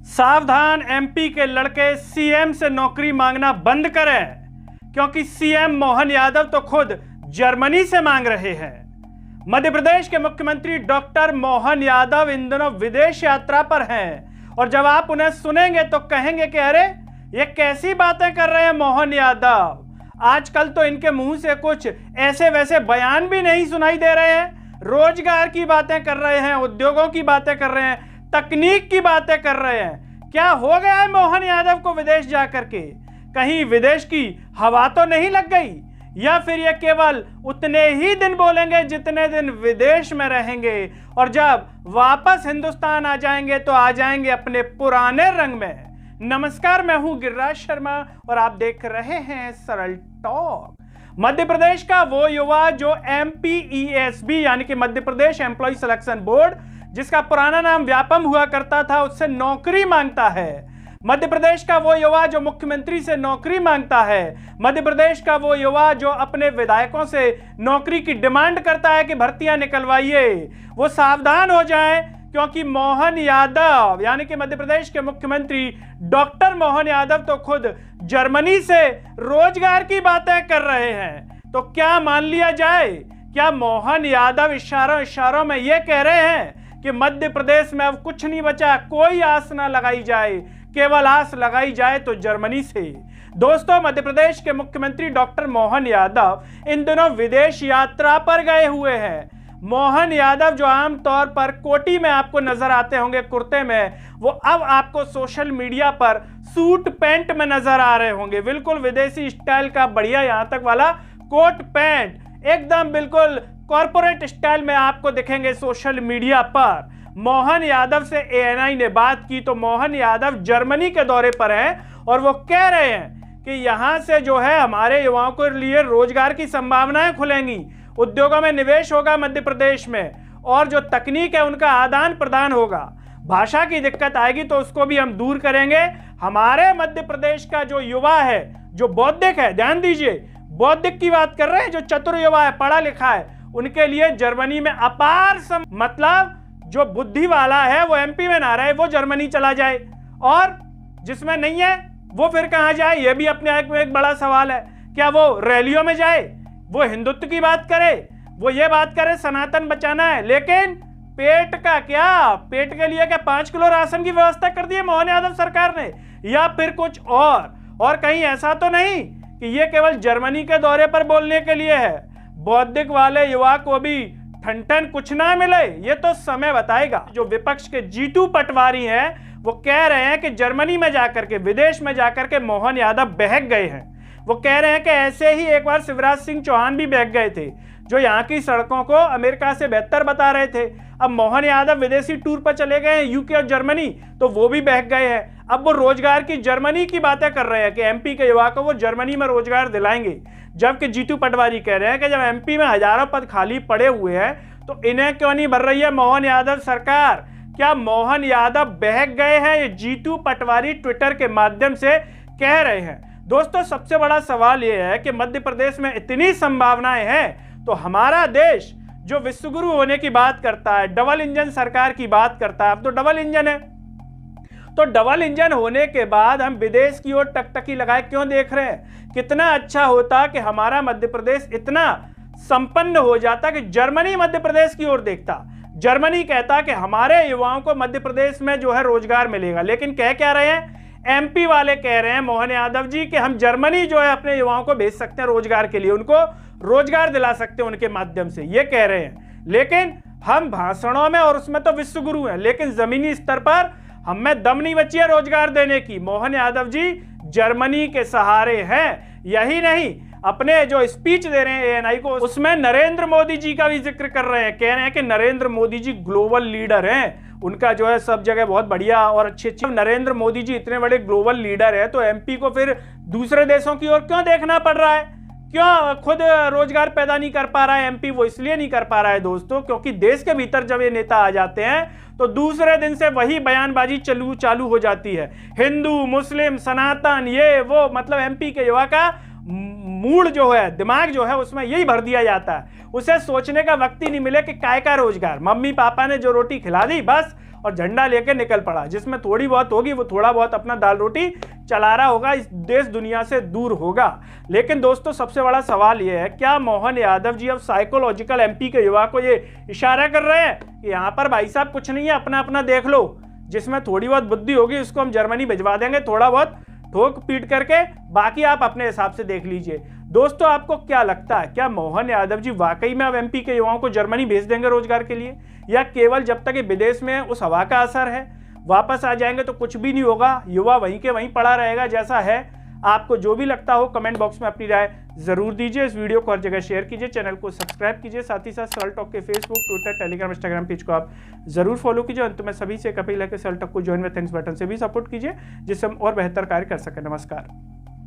सावधान, एमपी के लड़के सीएम से नौकरी मांगना बंद करें, क्योंकि सीएम मोहन यादव तो खुद जर्मनी से मांग रहे हैं। मध्य प्रदेश के मुख्यमंत्री डॉक्टर मोहन यादव इन दिनों विदेश यात्रा पर हैं और जब आप उन्हें सुनेंगे तो कहेंगे कि अरे ये कैसी बातें कर रहे हैं मोहन यादव। आजकल तो इनके मुंह से कुछ ऐसे वैसे बयान भी नहीं सुनाई दे रहे हैं। रोजगार की बातें कर रहे हैं, उद्योगों की बातें कर रहे हैं, तकनीक की बातें कर रहे हैं। क्या हो गया है मोहन यादव को विदेश जाकर के? कहीं विदेश की हवा तो नहीं लग गई? या फिर ये केवल उतने ही दिन बोलेंगे जितने दिन विदेश में रहेंगे और जब वापस हिंदुस्तान आ जाएंगे तो आ जाएंगे अपने पुराने रंग में। नमस्कार, मैं हूं गिरिराज शर्मा और आप देख रहे हैं सरल टॉक। मध्य प्रदेश का वो युवा जो MPESB यानी कि Madhya Pradesh employ selection board, जिसका पुराना नाम व्यापम हुआ करता था, उससे नौकरी मांगता है। मध्य प्रदेश का वो युवा जो मुख्यमंत्री से नौकरी मांगता है। मध्य प्रदेश का वो युवा जो अपने विधायकों से नौकरी की डिमांड करता है कि भर्तियां निकलवाइए। वो सावधान हो जाएं, क्योंकि मोहन यादव यानी कि मध्य प्रदेश के मुख्यमंत्री डॉक्टर मोहन यादव तो खुद जर्मनी से रोजगार की बातें कर रहे हैं। तो क्या मान लिया जाए? क्या मोहन यादव इशारों में ये कह रहे हैं कि मध्य प्रदेश में अब कुछ नहीं बचा, कोई आस ना लगाई जाए, केवल आस लगाई जाए तो जर्मनी से? दोस्तों, मध्य प्रदेश के मुख्यमंत्री डॉक्टर मोहन यादव इन दिनों विदेश यात्रा पर गए हुए हैं। मोहन यादव जो आमतौर पर कोटी में आपको नजर आते होंगे, कुर्ते में, वो अब आपको सोशल मीडिया पर सूट पैंट में नजर आ रहे होंगे। बिल्कुल विदेशी स्टाइल का बढ़िया यहां तक वाला कोट पैंट, एकदम बिल्कुल कॉर्पोरेट स्टाइल में आपको दिखेंगे सोशल मीडिया पर। मोहन यादव से ANI ने बात की तो मोहन यादव जर्मनी के दौरे पर हैं और वो कह रहे हैं कि यहां से जो है हमारे युवाओं के लिए रोजगार की संभावनाएं खुलेंगी, उद्योगों में निवेश होगा मध्य प्रदेश में, और जो तकनीक है उनका आदान प्रदान होगा। भाषा की दिक्कत आएगी तो उसको भी हम दूर करेंगे। हमारे मध्य प्रदेश का जो युवा है, जो बौद्धिक है, ध्यान दीजिए, बौद्धिक की बात कर रहे हैं, जो चतुर युवा है, पढ़ा लिखा है, उनके लिए जर्मनी में अपार मतलब जो बुद्धि वाला है वो MP में ना रहे, वो जर्मनी चला जाए, और जिसमें नहीं है वो फिर कहां जाए? ये भी अपने आप में एक बड़ा सवाल है। क्या वो रैलियों में जाए, वो हिंदुत्व की बात करे, वो ये बात करे सनातन बचाना है, लेकिन पेट का क्या? पेट के लिए क्या 5 किलो राशन की व्यवस्था कर दी है मोहन यादव सरकार ने, या फिर कुछ और कहीं ऐसा तो नहीं कि ये केवल जर्मनी के दौरे पर बोलने के लिए है? बौद्धिक वाले युवा को भी ठन कुछ ना मिले, ये तो समय बताएगा। जो विपक्ष के जीतू पटवारी हैं वो कह रहे हैं कि जर्मनी में जाकर के, विदेश में जाकर के मोहन यादव बहक गए हैं। वो कह रहे हैं कि ऐसे ही एक बार शिवराज सिंह चौहान भी बहक गए थे, जो यहाँ की सड़कों को अमेरिका से बेहतर बता रहे थे। अब मोहन यादव विदेशी टूर पर चले गए हैं, UK और जर्मनी, तो वो भी बहक गए हैं। अब वो रोजगार की जर्मनी की बातें कर रहे हैं कि MP के युवा को वो जर्मनी में रोजगार दिलाएंगे, जबकि जीतू पटवारी कह रहे हैं कि जब MP में हजारों पद खाली पड़े हुए हैं तो इन्हें क्यों नहीं भर रही है मोहन यादव सरकार? क्या मोहन यादव बहक गए हैं? ये जीतू पटवारी ट्विटर के माध्यम से कह रहे हैं। दोस्तों, सबसे बड़ा सवाल यह है कि मध्य प्रदेश में इतनी संभावनाएं हैं तो हमारा देश जो विश्वगुरु होने की बात करता है, डबल इंजन सरकार की बात करता है, अब तो डबल इंजन है, तो डबल इंजन होने के बाद हम विदेश की ओर टकटकी लगाए क्यों देख रहे हैं? कितना अच्छा होता कि हमारा मध्य प्रदेश इतना संपन्न हो जाता कि जर्मनी मध्य प्रदेश की ओर देखता, जर्मनी कहता कि हमारे युवाओं को मध्य प्रदेश में जो है रोजगार मिलेगा। लेकिन कह क्या रहे हैं? MP वाले कह रहे हैं मोहन यादव जी कि हम जर्मनी जो है अपने युवाओं को भेज सकते हैं रोजगार के लिए, उनको रोजगार दिला सकते हैं उनके माध्यम से, ये कह रहे हैं। लेकिन हम भाषणों में और उसमें तो विश्वगुरु हैं, लेकिन जमीनी स्तर पर हमें दम नहीं बची है रोजगार देने की। मोहन यादव जी जर्मनी के सहारे हैं। यही नहीं, अपने जो स्पीच दे रहे हैं ANI को, उसमें नरेंद्र मोदी जी का भी जिक्र कर रहे हैं। कह रहे हैं कि नरेंद्र मोदी जी ग्लोबल लीडर हैं, उनका जो है सब जगह बहुत बढ़िया और अच्छी नरेंद्र मोदी जी इतने बड़े ग्लोबल लीडर है तो MP को फिर दूसरे देशों की ओर क्यों देखना पड़ रहा है? क्यों खुद रोजगार पैदा नहीं कर पा रहा है MP? वो इसलिए नहीं कर पा रहा है दोस्तों, क्योंकि देश के भीतर जब ये नेता आ जाते हैं तो दूसरे दिन से वही बयानबाजी चालू हो जाती है। हिंदू, मुस्लिम, सनातन, ये वो, मतलब MP के युवा का मूड जो है, दिमाग जो है, उसमें यही भर दिया जाता है। उसे सोचने का वक्त ही नहीं मिले कि काय का रोजगार, मम्मी पापा ने जो रोटी खिला दी बस, और झंडा लेके निकल पड़ा। जिसमें थोड़ी बहुत होगी वो थोड़ा बहुत अपना दाल रोटी चला रहा होगा, इस देश दुनिया से दूर होगा। लेकिन दोस्तों सबसे बड़ा सवाल ये है, क्या मोहन यादव जी अब साइकोलॉजिकल एमपी के युवा को ये इशारा कर रहे हैं कि यहाँ पर भाई साहब कुछ नहीं है, अपना अपना देख लो, जिसमें थोड़ी बहुत बुद्धि होगी उसको हम जर्मनी भिजवा देंगे, थोड़ा बहुत ठोक पीट करके, बाकी आप अपने हिसाब से देख लीजिए। दोस्तों आपको क्या लगता है, क्या मोहन यादव जी वाकई में अब एमपी के युवाओं को जर्मनी भेज देंगे रोजगार के लिए, या केवल जब तक ये विदेश में उस हवा का असर है, वापस आ जाएंगे तो कुछ भी नहीं होगा, युवा वहीं के वहीं पड़ा रहेगा जैसा है? आपको जो भी लगता हो कमेंट बॉक्स में अपनी राय जरूर दीजिए। इस वीडियो को हर जगह शेयर कीजिए, चैनल को सब्सक्राइब कीजिए, साथ ही साथ सवाल टॉक के Facebook, Twitter, Telegram, Instagram page को आप जरूर फॉलो कीजिए। अंत में सभी से एक अपील है कि सवाल टॉक को ज्वाइन विद थैंक्स बटन से भी सपोर्ट कीजिए, जिससे हम और बेहतर कार्य कर सकें। नमस्कार।